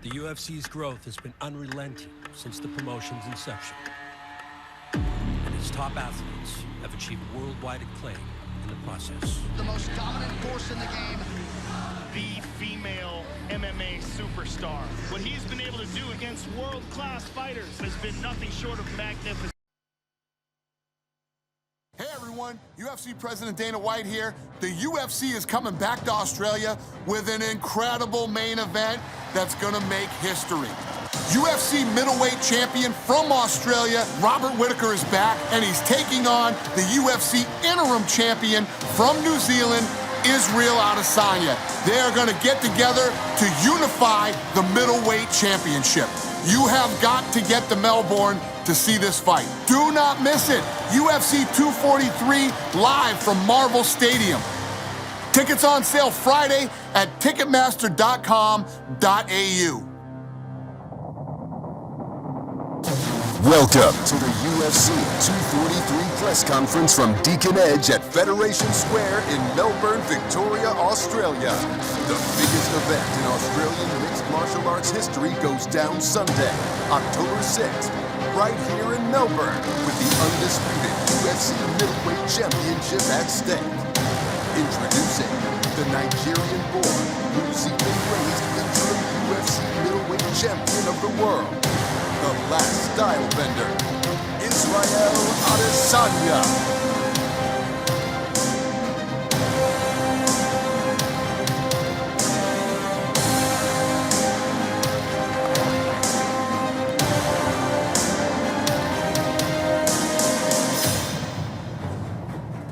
The UFC's growth has been unrelenting since the promotion's inception. And its top athletes have achieved worldwide acclaim in the process. The most dominant force in the game. The female MMA superstar. What he's been able to do against world-class fighters has been nothing short of magnificent. Hey everyone, UFC President Dana White here. The UFC is coming back to Australia with an incredible main event that's gonna make history. UFC middleweight champion from Australia, Robert Whittaker, is back, and he's taking on the UFC interim champion from New Zealand, Israel Adesanya. They are gonna get together to unify the middleweight championship. You have got to get to Melbourne to see this fight. Do not miss it. UFC 243 live from Marvel Stadium. Tickets on sale Friday at ticketmaster.com.au. Welcome to the UFC 243 press conference from Deakin Edge at Federation Square in Melbourne, Victoria, Australia. The biggest event in Australian mixed martial arts history goes down Sunday, October 6th, right here in Melbourne, with the undisputed UFC middleweight championship at stake. Introducing the Nigerian-born, New Zealand-raised interim UFC middleweight champion of the world, the last style bender, Israel Adesanya.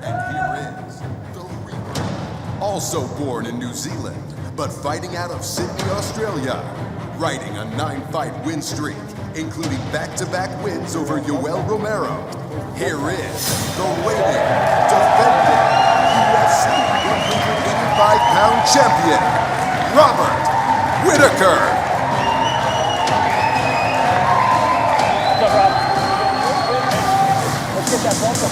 And here is the Reaper, also born in New Zealand, but fighting out of Sydney, Australia, riding a 9-fight win streak, including back-to-back wins over Yoel Romero. Here is the reigning, defending UFC 185-pound champion, Robert Whittaker. What's up, Rob? Let's get that bump up.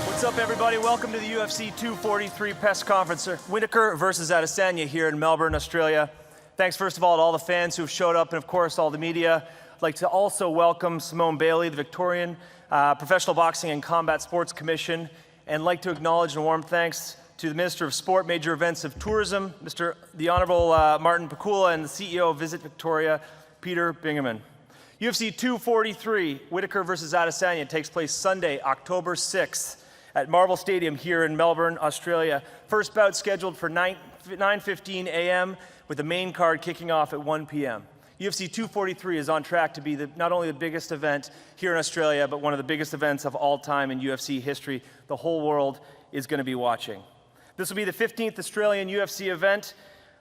What's up, everybody? Welcome to the UFC 243 press conference. Whittaker versus Adesanya here in Melbourne, Australia. Thanks, first of all, to all the fans who've showed up and, of course, all the media. I'd like to also welcome Simone Bailey, the Victorian Professional Boxing and Combat Sports Commission, and like to acknowledge and warm thanks to the Minister of Sport, Major Events of Tourism, the Honorable Martin Pakula, and the CEO of Visit Victoria, Peter Bingaman. UFC 243, Whittaker versus Adesanya, takes place Sunday, October 6th. At Marvel Stadium here in Melbourne, Australia. First bout scheduled for 9:15 a.m. with the main card kicking off at 1 p.m. UFC 243 is on track to be not only the biggest event here in Australia, but one of the biggest events of all time in UFC history. The whole world is going to be watching. This will be the 15th Australian UFC event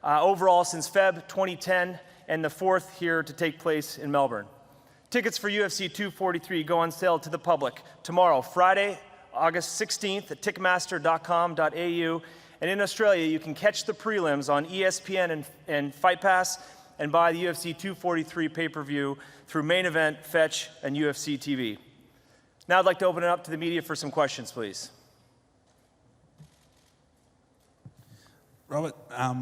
overall since Feb 2010, and the 4th here to take place in Melbourne. Tickets for UFC 243 go on sale to the public tomorrow, Friday, August 16th at ticketmaster.com.au. And in Australia, you can catch the prelims on ESPN and Fight Pass and buy the UFC 243 pay-per-view through Main Event, Fetch, and UFC TV. Now I'd like to open it up to the media for some questions, please. Robert, I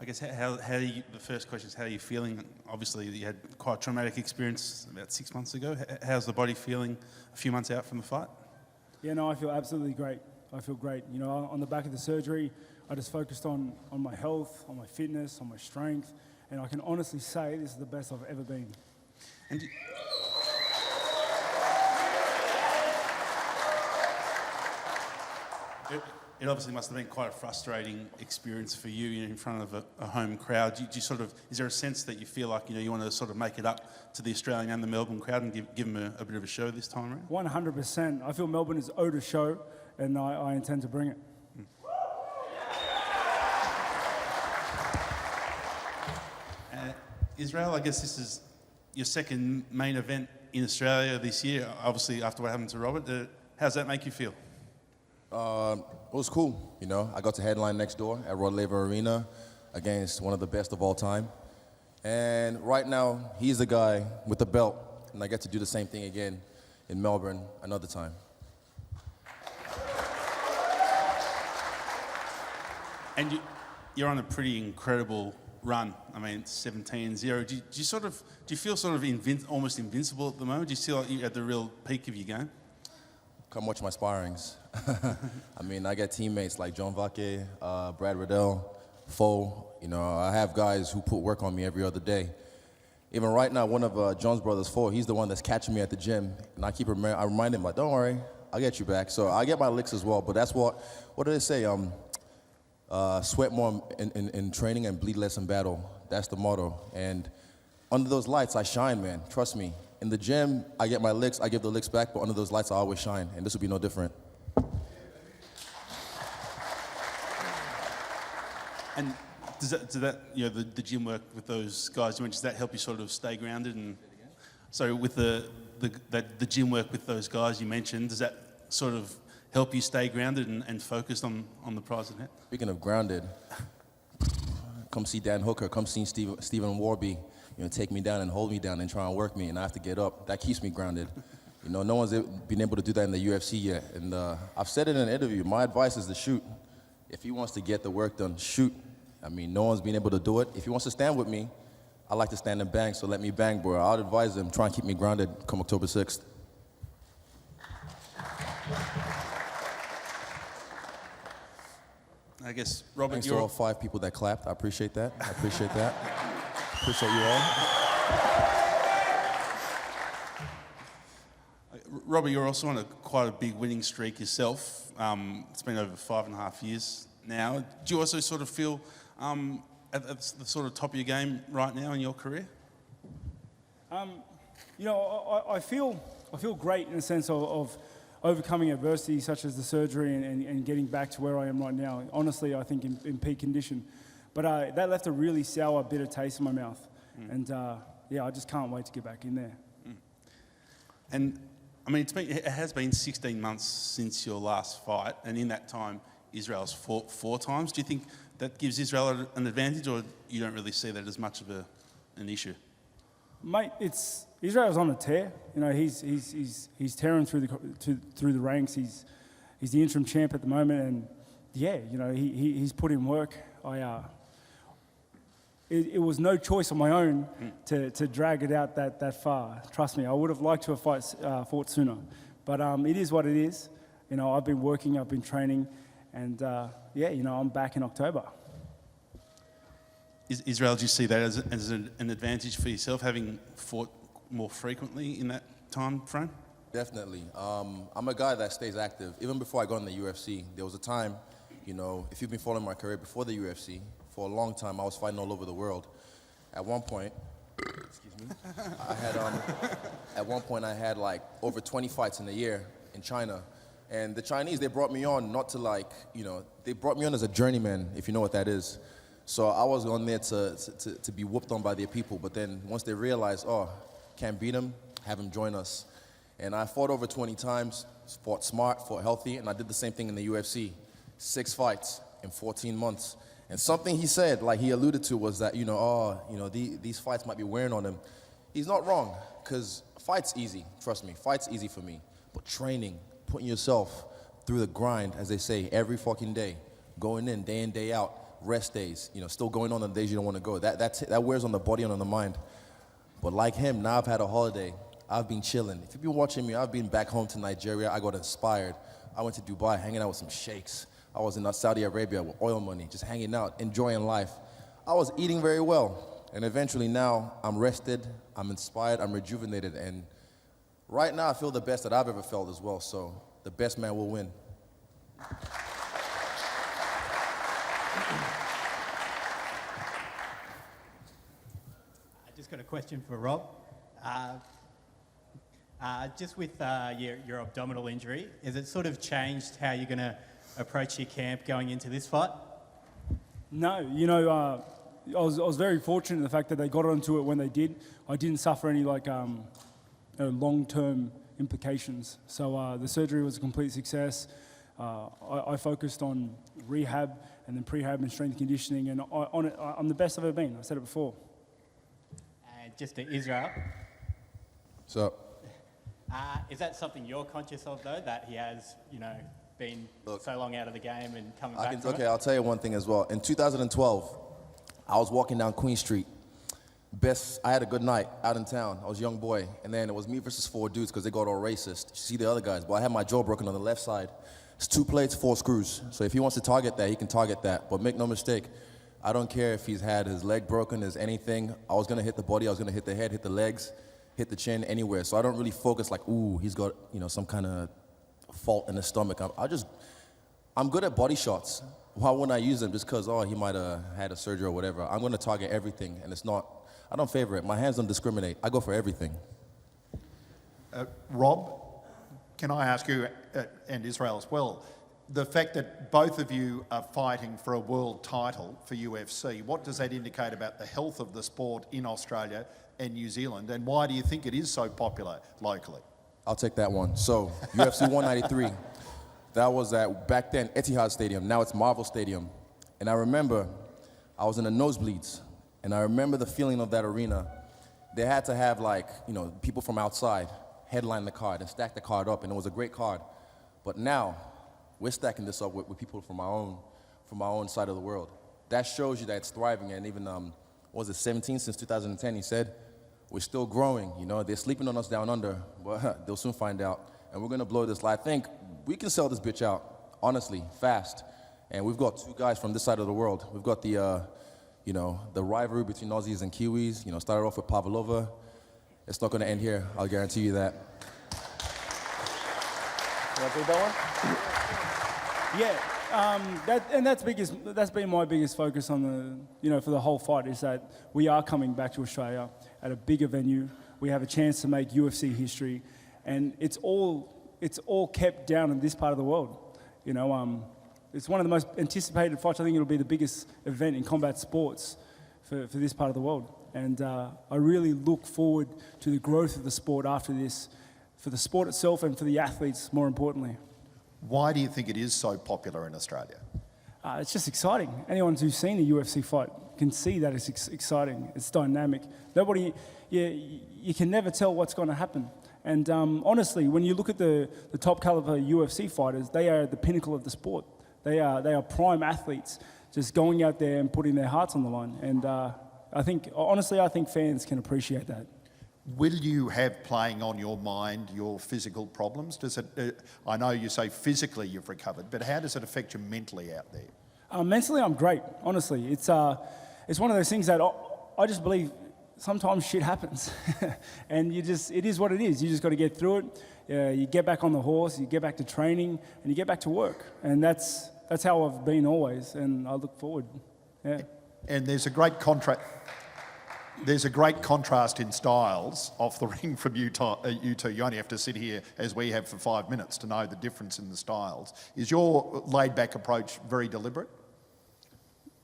guess the first question is, how are you feeling? Obviously, you had quite a traumatic experience about 6 months ago. How's the body feeling a few months out from the fight? Yeah, no, I feel absolutely great. I feel great. You know, on the back of the surgery, I just focused on my health, on my fitness, on my strength, and I can honestly say this is the best I've ever been. And it obviously must have been quite a frustrating experience for you, in front of a home crowd. Do you sort of, is there a sense that you feel like, you want to sort of make it up to the Australian and the Melbourne crowd and give them a bit of a show this time around? 100%. I feel Melbourne is owed a show, and I intend to bring it. Israel, I guess this is your second main event in Australia this year, obviously after what happened to Robert. How's that make you feel? It was cool, I got to headline next door at Rod Laver Arena against one of the best of all time. And right now, he's the guy with the belt, and I get to do the same thing again in Melbourne another time. And you're on a pretty incredible run. I mean, 17-0. Do you feel sort of almost invincible at the moment? Do you feel like you're at the real peak of your game? Come watch my sparrings. I mean, I got teammates like John Vake, Brad Riddell, Foe. You know, I have guys who put work on me every other day. Even right now, one of John's brothers, Foe, he's the one that's catching me at the gym, and I remind him, like, don't worry, I'll get you back. So I get my licks as well, but that's what do they say? Sweat more in training and bleed less in battle. That's the motto. And under those lights, I shine, man. Trust me. In the gym, I get my licks, I give the licks back, but under those lights, I always shine, and this will be no different. And does that you know, the gym work with those guys you mentioned, does that help you sort of stay grounded? And so with the gym work with those guys you mentioned, does that sort of help you stay grounded and focused on the prize at hand? Speaking of grounded, come see Dan Hooker, come see Stephen Warby, you know, take me down and hold me down and try and work me, and I have to get up. That keeps me grounded. You know, no one's been able to do that in the UFC yet. And I've said it in an interview, my advice is to shoot. If he wants to get the work done, shoot. I mean, no one's been able to do it. If he wants to stand with me, I like to stand and bang, so let me bang, bro. I'd advise him, try and keep me grounded come October 6th. I guess, Robert, thanks to all 5 people that clapped. I appreciate that. I appreciate that. Appreciate you all. Robert, you're also on quite a big winning streak yourself. It's been over 5.5 years now. Do you also sort of feel at the sort of top of your game right now in your career? You know, I feel great in the sense of overcoming adversity such as the surgery and getting back to where I am right now. Honestly, I think in peak condition. But that left a really sour, bitter taste in my mouth. And yeah, I just can't wait to get back in there. And I mean, it has been 16 months since your last fight, and in that time, Israel's fought 4 times. Do you think that gives Israel an advantage, or you don't really see that as much of an issue? Mate, Israel's on a tear. You know, he's tearing through the ranks. He's the interim champ at the moment, and yeah, you know, he's put in work. It was no choice on my own to drag it out that far. Trust me, I would have liked to have fought sooner, but it is what it is. You know, I've been working, I've been training, and yeah, you know, I'm back in October. Israel, do you see that as an advantage for yourself, having fought more frequently in that time frame? Definitely. I'm a guy that stays active. Even before I got in the UFC, there was a time, you know, if you've been following my career before the UFC, for a long time, I was fighting all over the world. At one point, excuse me, at one point I had like over 20 fights in a year in China. And the Chinese, they brought me on not to like, you know, they brought me on as a journeyman, if you know what that is. So I was on there to be whooped on by their people, but then once they realized, oh, can't beat him, have him join us. And I fought over 20 times, fought smart, fought healthy, and I did the same thing in the UFC. 6 fights in 14 months. And something he said, like he alluded to, was that, you know, these fights might be wearing on him. He's not wrong, because fight's easy, trust me, fight's easy for me. But training, putting yourself through the grind, as they say, every fucking day, going in, day out, rest days, you know, still going on the days you don't want to go. That wears on the body and on the mind. But like him, now I've had a holiday. I've been chilling. If you've been watching me, I've been back home to Nigeria. I got inspired. I went to Dubai, hanging out with some sheikhs. I was in Saudi Arabia with oil money, just hanging out, enjoying life. I was eating very well. And eventually now, I'm rested, I'm inspired, I'm rejuvenated. And right now, I feel the best that I've ever felt as well. So the best man will win. Just got a question for Rob. Just with your abdominal injury, has it sort of changed how you're going to approach your camp going into this fight? No, you know, I was very fortunate in the fact that they got onto it when they did. I didn't suffer any like long-term implications. So the surgery was a complete success. I focused on rehab and then prehab and strength conditioning, and I'm the best I've ever been. I said it before. just to Israel. So, Is that something you're conscious of, though, that he has, been so long out of the game and coming back from it? I'll tell you one thing as well. In 2012, I was walking down Queen Street. I had a good night out in town. I was a young boy. And then it was me versus 4 dudes because they got all racist. You see the other guys. But I had my jaw broken on the left side. It's 2 plates, 4 screws. So if he wants to target that, he can target that. But make no mistake, I don't care if he's had his leg broken, his anything. I was going to hit the body. I was going to hit the head, hit the legs, hit the chin, anywhere. So I don't really focus like, ooh, he's got, some kind of fault in the stomach. I'm good at body shots. Why wouldn't I use them just because, he might have had a surgery or whatever? I'm going to target everything, and I don't favor it. My hands don't discriminate. I go for everything. Rob, can I ask you, and Israel as well, the fact that both of you are fighting for a world title for UFC, what does that indicate about the health of the sport in Australia and New Zealand, and why do you think it is so popular locally? I'll take that one. So, UFC 193, that was at, back then, Etihad Stadium. Now it's Marvel Stadium. And I remember I was in the nosebleeds, and I remember the feeling of that arena. They had to have, people from outside headline the card and stack the card up, and it was a great card. But now, we're stacking this up with people from our own side of the world. That shows you that it's thriving, and even, 17 since 2010, he said, we're still growing, They're sleeping on us down under, but they'll soon find out. And we're gonna blow this. I think we can sell this bitch out, honestly, fast. And we've got 2 guys from this side of the world. We've got the rivalry between Aussies and Kiwis, started off with Pavlova. It's not gonna end here, I'll guarantee you that. You want to take that one? Yeah, that's been my biggest focus on for the whole fight, is that we are coming back to Australia at a bigger venue. We have a chance to make UFC history, and it's all kept down in this part of the world. It's one of the most anticipated fights. I think it'll be the biggest event in combat sports for this part of the world, and I really look forward to the growth of the sport after this, for the sport itself and for the athletes, more importantly. Why do you think it is so popular in Australia? It's just exciting. Anyone who's seen a UFC fight can see that it's exciting. It's dynamic. You can never tell what's going to happen. And honestly, when you look at the top caliber UFC fighters, they are at the pinnacle of the sport. They are prime athletes, just going out there and putting their hearts on the line. And I think fans can appreciate that. Will you have playing on your mind your physical problems? Does it? I know you say physically you've recovered, but how does it affect you mentally out there? Mentally, I'm great. Honestly, it's one of those things that I just believe sometimes shit happens, and it is what it is. You just got to get through it. You get back on the horse, you get back to training, and you get back to work. And that's how I've been always, and I look forward. Yeah. And there's a great contrast. There's a great contrast in styles off the ring from you two. You only have to sit here, as we have, for 5 minutes to know the difference in the styles. Is your laid-back approach very deliberate?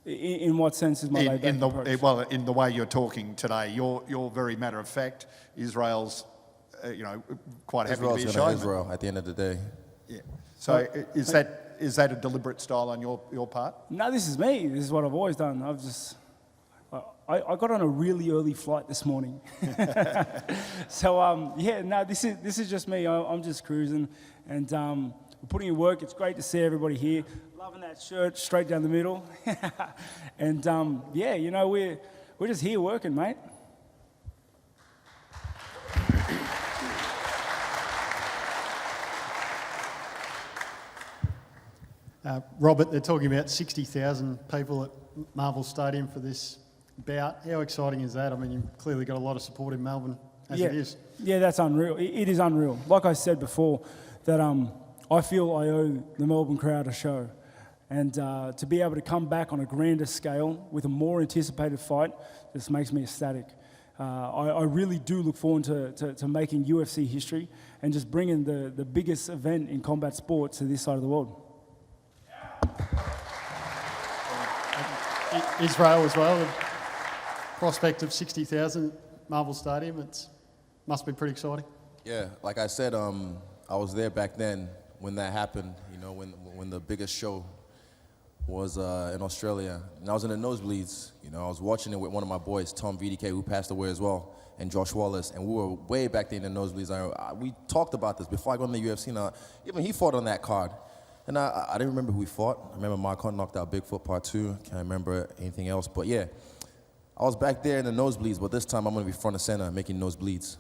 In what sense is my laid-back approach? Well, in the way you're talking today, you're very matter-of-fact. Israel's, quite happy to be a showman. Israel at the end of the day. Yeah. So is that a deliberate style on your part? No, this is me. This is what I've always done. I got on a really early flight this morning. So, this is just me. I'm just cruising, and we're putting in work. It's great to see everybody here. Loving that shirt, straight down the middle. And, we're just here working, mate. Robert, they're talking about 60,000 people at Marvel Stadium for this bout. How exciting is that? I mean, you've clearly got a lot of support in Melbourne as it is. Yeah, that's unreal. It is unreal. Like I said before, that I feel I owe the Melbourne crowd a show. And to be able to come back on a grander scale with a more anticipated fight just makes me ecstatic. I really do look forward to making UFC history and just bringing the biggest event in combat sports to this side of the world. Israel as well, the prospect of 60,000 Marvel Stadium, must be pretty exciting. Yeah, like I said, I was there back then when that happened, when the biggest show was in Australia, and I was in the nosebleeds. You know, I was watching it with one of my boys, Tom VDK, who passed away as well, and Josh Wallace, and we were way back there in the nosebleeds. We talked about this before I got in the UFC. Now, even he fought on that card, and I didn't remember who he fought. I remember Mark Hunt knocked out Bigfoot Part 2. Can't remember anything else, but yeah, I was back there in the nosebleeds, but this time I'm going to be front and center, making nosebleeds.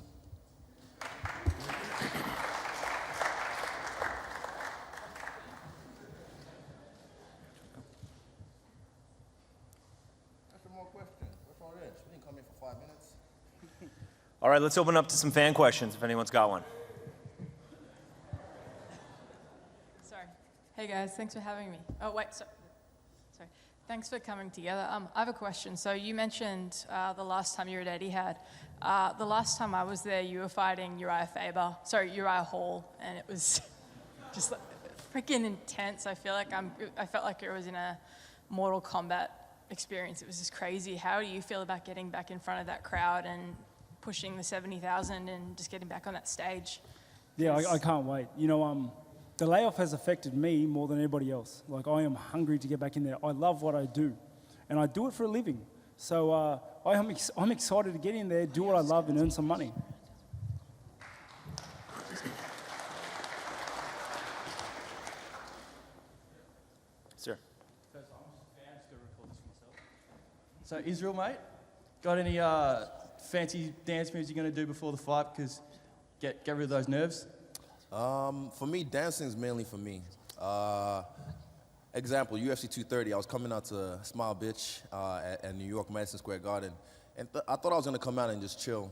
All right, let's open up to some fan questions if anyone's got one. Sorry. Hey guys, thanks for having me. Oh wait, sorry. Thanks for coming together. I have a question. So you mentioned the last time you were at Etihad. The last time I was there, you were fighting Uriah Hall, and it was just like, freaking intense. I felt like it was in a Mortal Kombat experience. It was just crazy. How do you feel about getting back in front of that crowd and pushing the 70,000 and just getting back on that stage? Yeah, I can't wait. You know, the layoff has affected me more than anybody else. Like, I am hungry to get back in there. I love what I do, and I do it for a living. So I'm excited to get in there, do what I love, and earn some money. Sir. So Israel, mate, got any fancy dance moves you're going to do before the fight? Because get rid of those nerves. For me, dancing is mainly for me. Example, UFC 230, I was coming out to Smile Bitch at New York, Madison Square Garden, and I thought I was going to come out and just chill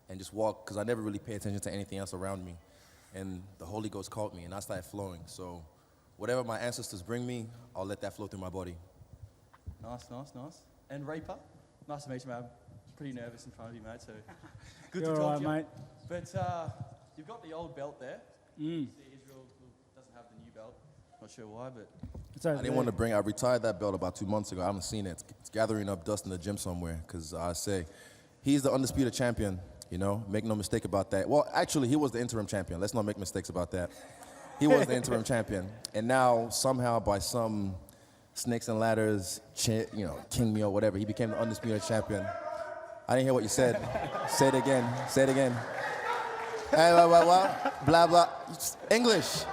and just walk, because I never really pay attention to anything else around me. And the Holy Ghost caught me, and I started flowing. So whatever my ancestors bring me, I'll let that flow through my body. Nice. And Reaper, nice to meet you, mate. I'm pretty nervous in front of you, mate, so good You're to talk right, to you. mate. But you've got the old belt there. Mm. See, Israel doesn't have the new belt. Not sure why, but... I didn't want to bring, I retired that belt about 2 months ago. I haven't seen it. It's gathering up dust in the gym somewhere, because I say, he's the undisputed champion, you know? Make no mistake about that. Well, actually, he was the interim champion. Let's not make mistakes about that. He was the interim champion. And now, somehow, by some snakes and ladders, you know, king me or whatever, he became the undisputed champion. I didn't hear what you said. Say it again. Say it again. Hey, what? Blah, blah. English.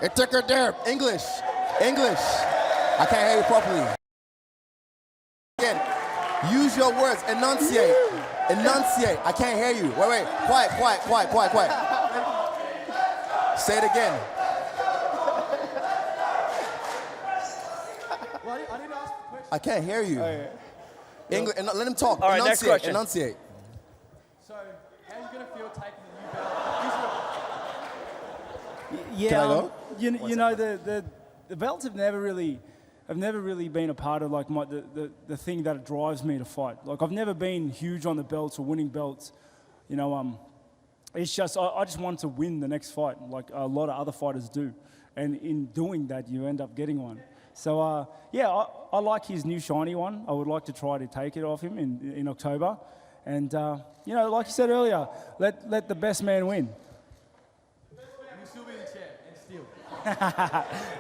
It took her there. English. I can't hear you properly. Again, use your words. Enunciate. I can't hear you. Wait. Quiet. Say it again. Well, I didn't ask the question. I can't hear you. English. Let him talk. All right, next question. Enunciate. So, how are you going to feel taking the new belt? Yeah, Can I go? You know, the belts have never really been a part of like the thing that drives me to fight. Like, I've never been huge on the belts or winning belts. You know, it's just I just want to win the next fight, like a lot of other fighters do, and in doing that, you end up getting one. So yeah, I like his new shiny one. I would like to try to take it off him in October, and you know, like you said earlier, let the best man win. You'll still be in the chair and still.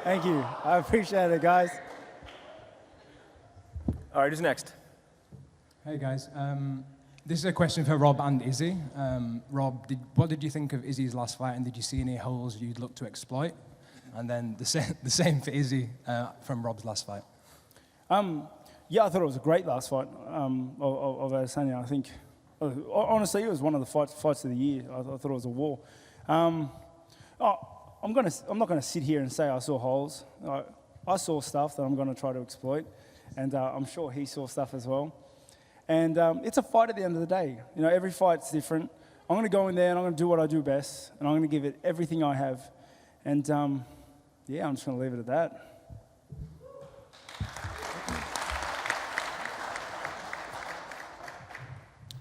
Thank you. I appreciate it, guys. All right, who's next? Hey guys, this is a question for Rob and Izzy. Rob, what did you think of Izzy's last fight, and did you see any holes you'd look to exploit? And then the same for Izzy from Rob's last fight. Yeah, I thought it was a great last fight of Adesanya. I think, honestly, it was one of the fights of the year. I thought it was a war. I'm not gonna sit here and say I saw holes. I saw stuff that I'm gonna try to exploit, and I'm sure he saw stuff as well. And it's a fight at the end of the day. You know, every fight's different. I'm gonna go in there and I'm gonna do what I do best, and I'm gonna give it everything I have. And yeah, I'm just gonna leave it at that.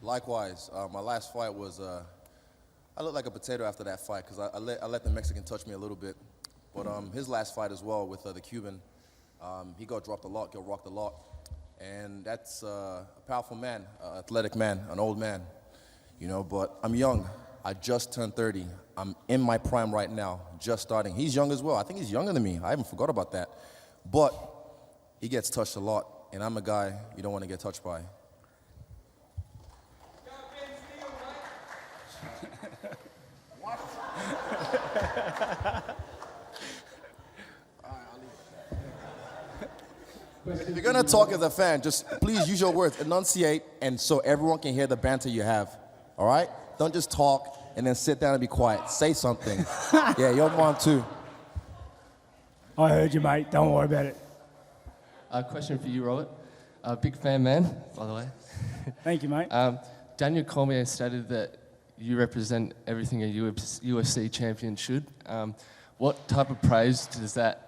Likewise, my last fight was, I looked like a potato after that fight, because I let the Mexican touch me a little bit. But his last fight as well with the Cuban, he got dropped a lot, got rocked a lot. And that's a powerful man, athletic man, an old man, you know, but I'm young. I just turned 30. I'm in my prime right now, just starting. He's young as well. I think he's younger than me. I haven't forgot about that. But he gets touched a lot, and I'm a guy you don't want to get touched by. If you're gonna talk as a fan, just please use your words, enunciate, and so everyone can hear the banter you have. All right? Don't just talk and then sit down and be quiet. Say something. Yeah, you're on too. I heard you, mate. Don't worry about it. A question for you, Robert. Big fan, man, by the way. Thank you, mate. Daniel Cormier stated that you represent everything a UFC champion should. What type of praise does that?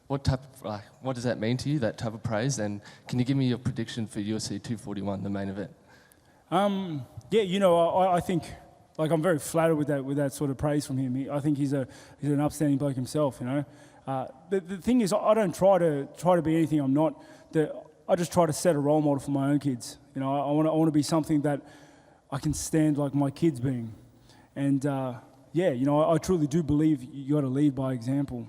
What does that mean to you? That type of praise, and can you give me your prediction for UFC 241, the main event? Yeah, you know, I think, like, I'm very flattered with that sort of praise from him. I think he's an upstanding bloke himself. You know, the thing is, I don't try to be anything I'm not. I just try to set a role model for my own kids. You know, I want to be something that I can stand like my kids being, and yeah, you know, I truly do believe you got to lead by example.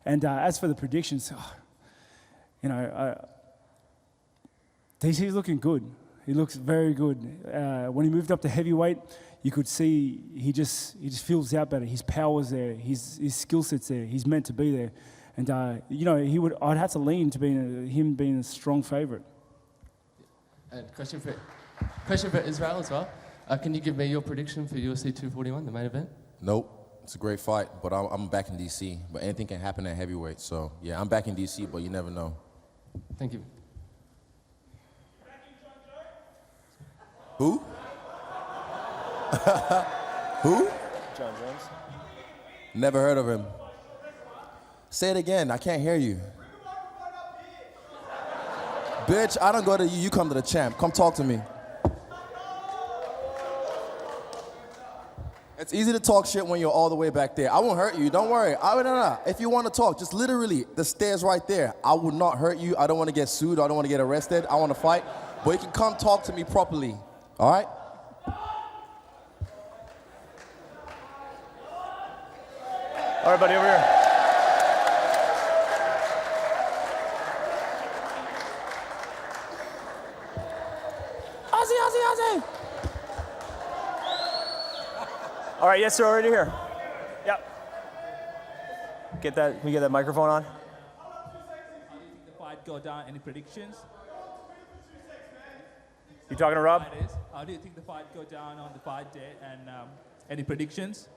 And as for the predictions, you know, DC's looking good. He looks very good. When he moved up to heavyweight, you could see he just feels out better. His power's there. His skill set's there. He's meant to be there. And you know, I'd have to lean to him being a strong favourite. And question for Israel as well. Can you give me your prediction for UFC 241, the main event? Nope. It's a great fight, but I'm back in DC. But anything can happen at heavyweight. So yeah, I'm back in DC, but you never know. Thank you. Who? Who? John Jones. Never heard of him. Say it again. I can't hear you. Bitch, I don't go to you. You come to the champ. Come talk to me. It's easy to talk shit when you're all the way back there. I won't hurt you. Don't worry. No. If you want to talk, just literally, the stairs right there. I will not hurt you. I don't want to get sued. I don't want to get arrested. I want to fight. But you can come talk to me properly. All right? All right, buddy, over here. Ozzy! All right, yes, sir, already here. Yep. Can we get that microphone on? The fight go down. Any predictions? You talking to Rob? How do you think the fight go down on the fight day? And any predictions?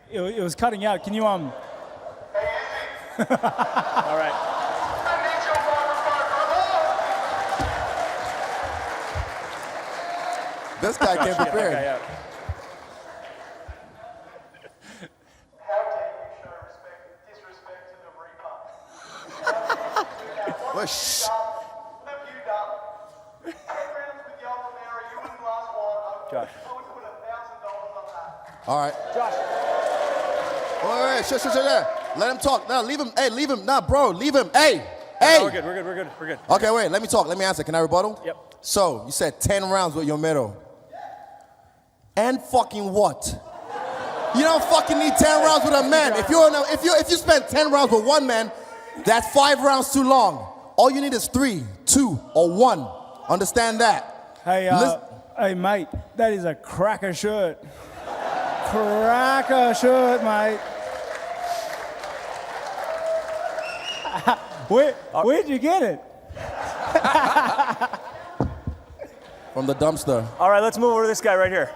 It was cutting out. Can you All right. This guy came prepared. Well, shh. Josh. All right. Josh. Wait, sure. Let him talk. No, leave him. Hey, leave him. Nah, bro, leave him. Hey. No, we're good. Okay, wait, let me talk. Let me answer. Can I rebuttal? Yep. So, you said 10 rounds with your middle. And fucking what? You don't fucking need 10 rounds with a man. If you spend 10 rounds with one man, that's 5 rounds too long. All you need is 3, 2, or 1. Understand that? Hey, mate, that is a cracker shirt. Cracker shirt, mate. Where'd you get it? From the dumpster. All right, let's move over to this guy right here.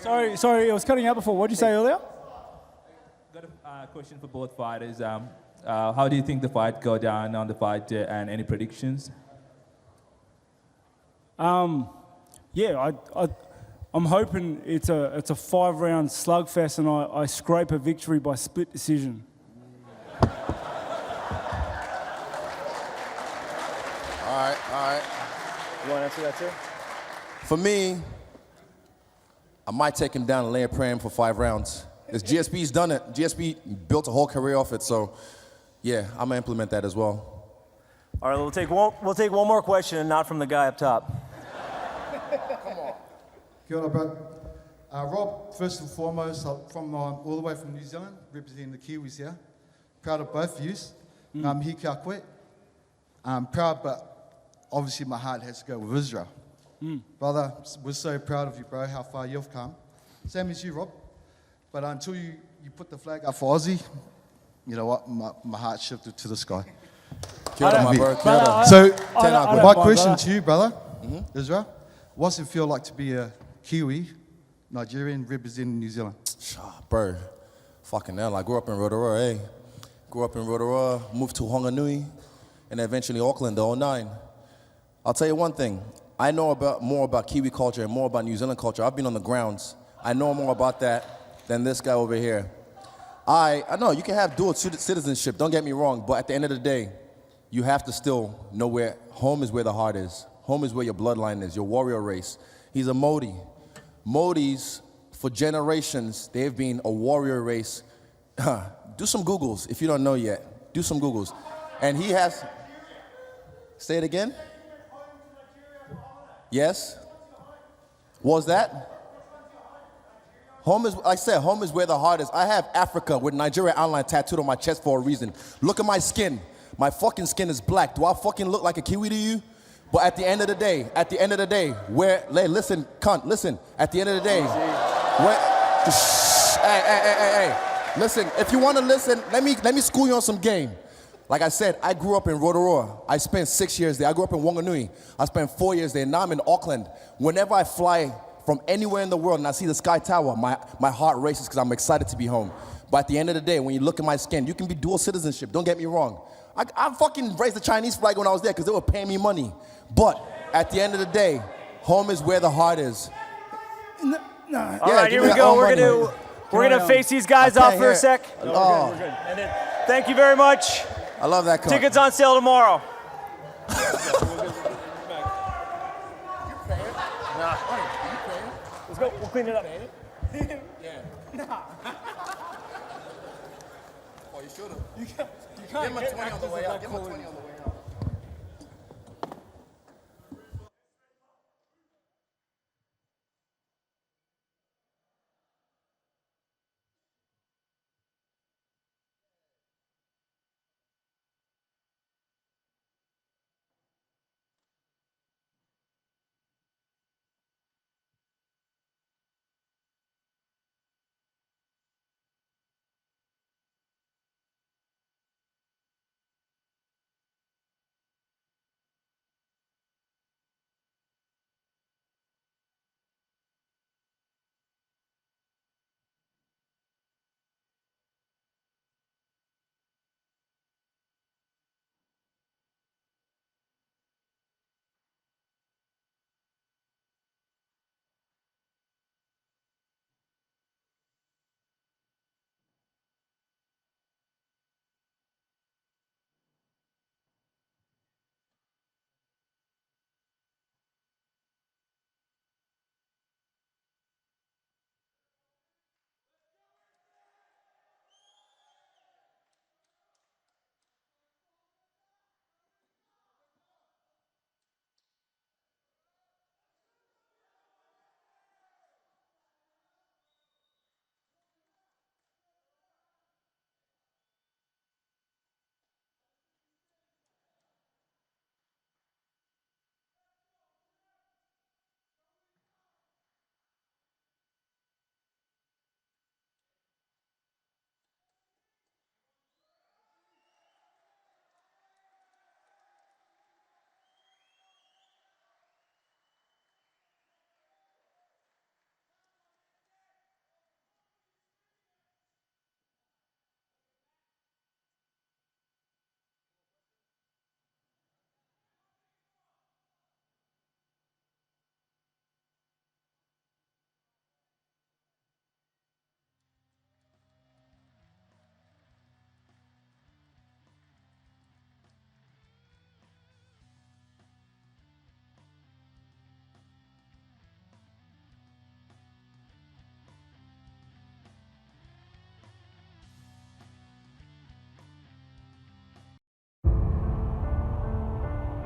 Sorry, it was cutting out before. What did you say earlier? Got a question for both fighters. How do you think the fight go down on the fight day, and any predictions? Yeah, I'm hoping it's a 5-round slugfest, and I scrape a victory by split decision. All right. You want to answer that too? For me, I might take him down and lay a prayer for 5 rounds. Because GSP's done it. GSP built a whole career off it, so yeah, I'm gonna implement that as well. All right, we'll take one more question, and not from the guy up top. Come on. Kia ora, bro. Rob, first and foremost, from all the way from New Zealand, representing the Kiwis here. Proud of both of you. Hikakwe. I'm proud, but obviously my heart has to go with Israel. Brother, we're so proud of you, bro, how far you've come. Same as you, Rob. But until you put the flag up for Aussie, you know what, my heart shifted to the sky. Kia ora, my bro. Kia ora. So, my question to you, brother, Israel, what's it feel like to be a Kiwi, Nigerian, representing New Zealand? Bro, fucking hell, I grew up in Rotorua, eh? Grew up in Rotorua, moved to Honganui, and eventually Auckland, the 09. I'll tell you one thing. I know more about Kiwi culture and more about New Zealand culture. I've been on the grounds. I know more about that than this guy over here. I know you can have dual citizenship, don't get me wrong, but at the end of the day, you have to still know where home is, where the heart is. Home is where your bloodline is, your warrior race. He's a Modi. Modis, for generations, they've been a warrior race. Do some Googles if you don't know yet. Do some Googles. And he has... Say it again? Yes? What was that? Home is, I said, home is where the heart is. I have Africa with Nigeria outline tattooed on my chest for a reason. Look at my skin. My fucking skin is black. Do I fucking look like a Kiwi to you? But at the end of the day, where, listen, cunt, listen. At the end of the day, hey. Listen, if you want to listen, let me school you on some game. Like I said, I grew up in Rotorua. I spent 6 years there. I grew up in Wanganui. I spent 4 years there. Now I'm in Auckland. Whenever I fly from anywhere in the world and I see the Sky Tower, my heart races because I'm excited to be home. But at the end of the day, when you look at my skin, you can be dual citizenship. Don't get me wrong. I fucking raised the Chinese flag when I was there because they were paying me money. But at the end of the day, home is where the heart is. All right, here we go. We're gonna face these guys off for a sec. No, we're good. And then, thank you very much. I love that cunt. Tickets on sale tomorrow. Let's go. We'll clean it up. Oh, you should have. You Give him a 20 on the way out. Give him a 20 on the way out.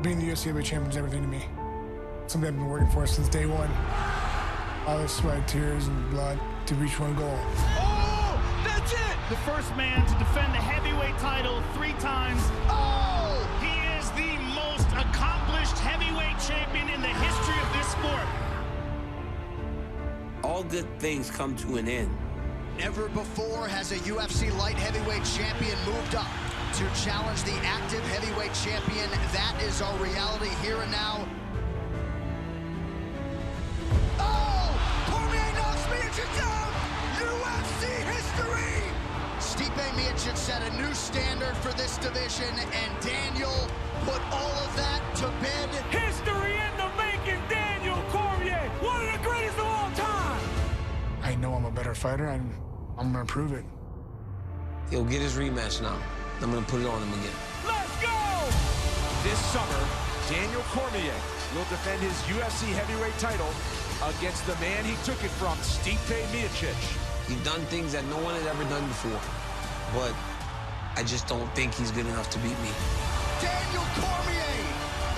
Being the UFC heavyweight champion is everything to me. Something I've been working for since day one. All the sweat, tears, and blood to reach one goal. Oh, that's it! the first man to defend the heavyweight title 3 times. Oh! He is the most accomplished heavyweight champion in the history of this sport. All good things come to an end. Never before has a UFC light heavyweight champion moved up to challenge the active heavyweight champion. That is our reality here and now. Oh! Cormier knocks Miocic down! UFC history! Stipe Miocic set a new standard for this division, and Daniel put all of that to bed. History in the making, Daniel Cormier, one of the greatest of all time! I know I'm a better fighter, and I'm gonna prove it. He'll get his rematch now. I'm gonna put it on him again. Let's go! This summer, Daniel Cormier will defend his UFC heavyweight title against the man he took it from, Stipe Miocic. He's done things that no one had ever done before, but I just don't think he's good enough to beat me. Daniel Cormier,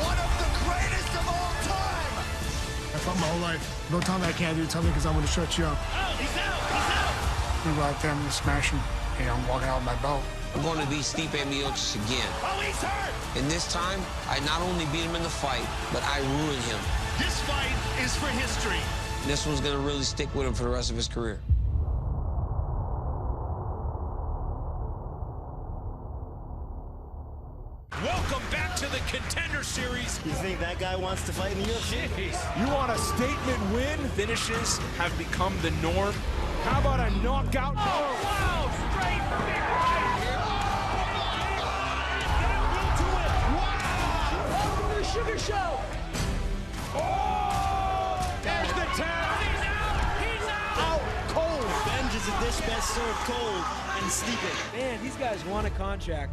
one of the greatest of all time! I fought my whole life. No time I can't do, tell me because I'm gonna shut you up. Oh, he's out! He's out! We go out there, I'm gonna smash him, and I'm walking out with my belt. I'm going to beat Stipe Miocic again. Oh, he's hurt! And this time, I not only beat him in the fight, but I ruined him. This fight is for history. This one's gonna really stick with him for the rest of his career. Welcome back to the Contender Series. You think that guy wants to fight in the UFC? Jeez. You want a statement win? Finishes have become the norm. How about a knockout? Oh, wow! Straight big right! Welcome to the Sugar Show! Oh! There's the tag! He's out! He's out! Cold! Revenge is a dish best served cold and sleeping. Man, these guys want a contract.